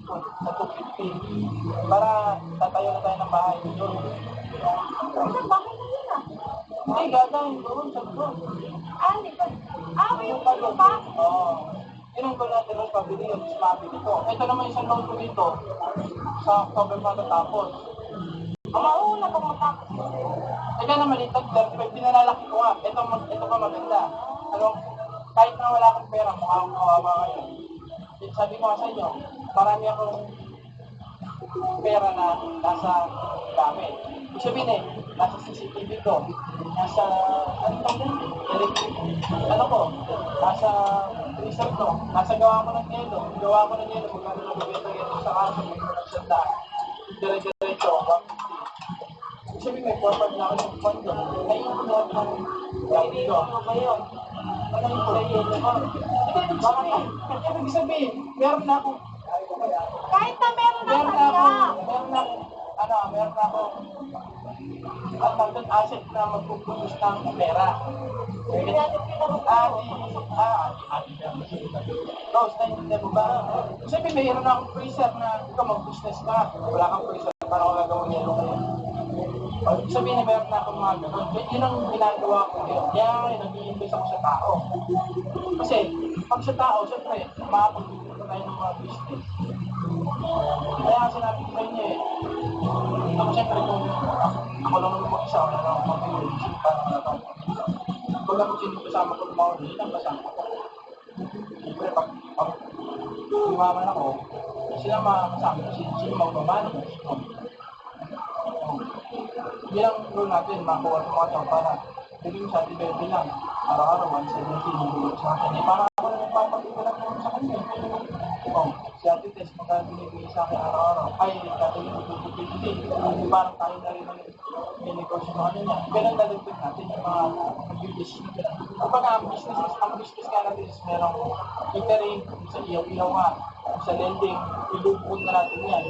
sa 250. Para tatayo na tayo ng bahay doon. Saan bakit na yun ah? Hindi, gagawin doon sa doon. Hindi pa. May yung pa? Oo. Yun ang goal natin ng pabili yun, is mabili ko. Ito naman isang loan ko dito. Sa October matatapos. Ang mauna pang matapos kasi. Kaya naman ito, pinalalaki ko nga. Ito pa maganda. Kahit na wala akong pera, mukha akong kawawa kayo. Sabi ko nga sa inyo, marami akong pera na nasa gamit. Ibig sabihin nasa CCTV ko, nasa, nasa freezer ko, nasa gawa ko ng yelo, magkano na bibenta yelo sa kaso, may nagsandaan. Dire-diretso, 150. Ibig sabihin may forward na ako ng pondo. Ngayon ko lahat ng gamit ko. Ano yun? Ano yung kulay yelo ko? Ibig sabihin, meron na akong Kahit na meron na kanya. meron na ako asset na magpupunos ng pera. Rose, naintindihan mo ba? Sabi, mayroon na akong freezer na ikaw mag-business ka. Wala kang freezer, parang wala gawin yelo kayo. Sabihin na meron na akong mga ganun. Yun ang ginagawa ko yun. Kaya nag-i-invest ako sa tao. Kasi, pag sa tao, siyempre, makapag-ibig tayo ng mga business. Kaya sinabi ko sa inyo ako siyempre kung ako lang naman mag-isa, wala lang akong mag-iisip, parang wala akong mag-iisip. Kung ako kasama ko ng mga ulit, ang kasama ko. Siyempre, pag umaman ako, sila makakasama ko, sila magmamano ko. Yan ang rule natin, makuha ng mga tao para bigyan sa ating bebe lang. Araw-araw, 170, nilulog sa akin. Para ako na nagpapakita lang naman sa kanya. Si Ate Tess, magkano binibigay sa akin araw-araw. Ay, dati yung 250. Parang tayo na rin ang binigay sa kanila. Ganun nalagdag natin yung mga nag-business. Kapag ang business ka natin is merong catering, sa ilaw-ilaw nga, sa lending, ilubukod na natin yan.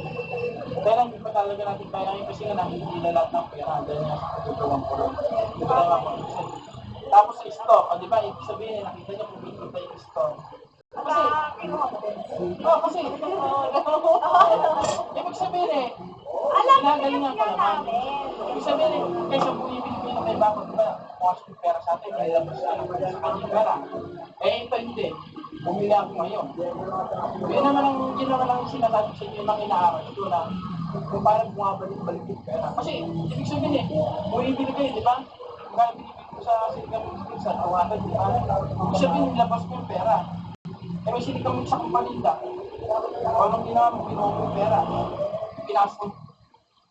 Pero hindi pa talaga natin kaya ngayon kasi nga hindi na lahat ng pera dahil nga sa pagtutulong ko rin. Hindi pa tayo mapag-isip. Tapos sa stock, di ba, ibig sabihin, nakita niyo kumikita yung stock. Kasi, ibig sabihin ginagalingan ko naman. Ibig sabihin kaysa bumibili na kay Bako, di ba, kukas yung pera sa atin, may labas na ng kanyang pera. Ito hindi. Bumili ako ngayon. Yun naman ang sinasabi sa inyo ng inaaral. Ito na, kung parang bumabalik-balik yung pera. Kasi, ibig sabihin bumibili kayo, di ba? Kung binibili ko sa Silicon sa 200, di ba? Ibig sabihin, nilabas ko yung pera. May silikang sa kumpaninda. Anong ginawa mo? Binuha mo yung pera.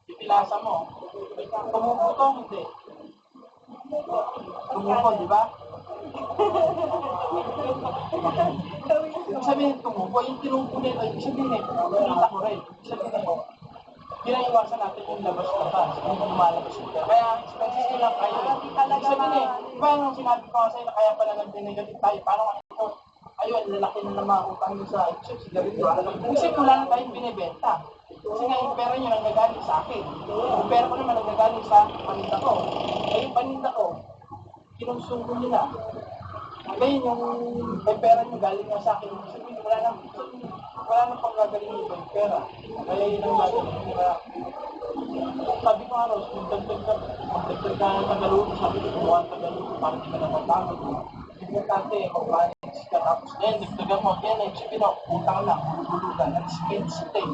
Ipilasa mo. Tumubo to, hindi. Tumubo, di ba? Ibig sabihin, tumubo. Yung tinumbo nito, ibig sabihin kumita ko rin. Ibig sabihin pinaiwasan natin yung labas-labas. Hindi lumalabas yung pera. Kaya expenses ko lang kayo. Ibig sabihin iba yung sinabi ko sa na kaya pala nag-negative tayo. Paano nga ito? Ayun, lalaki na naman utang nyo sa sigarilyo. Kasi wala na tayong binibenta. Kasi nga yung pera nyo nagagaling sa akin. Yung pera ko naman nagagaling sa paninda ko. Ay yung paninda ko, kinonsumo nyo na. Ngayon yung may pera nyo galing nga sa akin. Sabihin, wala nang panggagaling nyo yung pera. Kaya yun ang gagaling nyo. Sabi ko nga, Rose, magdagdag ka ng Tagalog. Sabi ko, kumuha ng Tagalog para di ka na matangod. Importante, mag-manage ka. Tapos yan, dagdagan mo. Yan, isipin mo, utang lang, hulugan, at spend stay.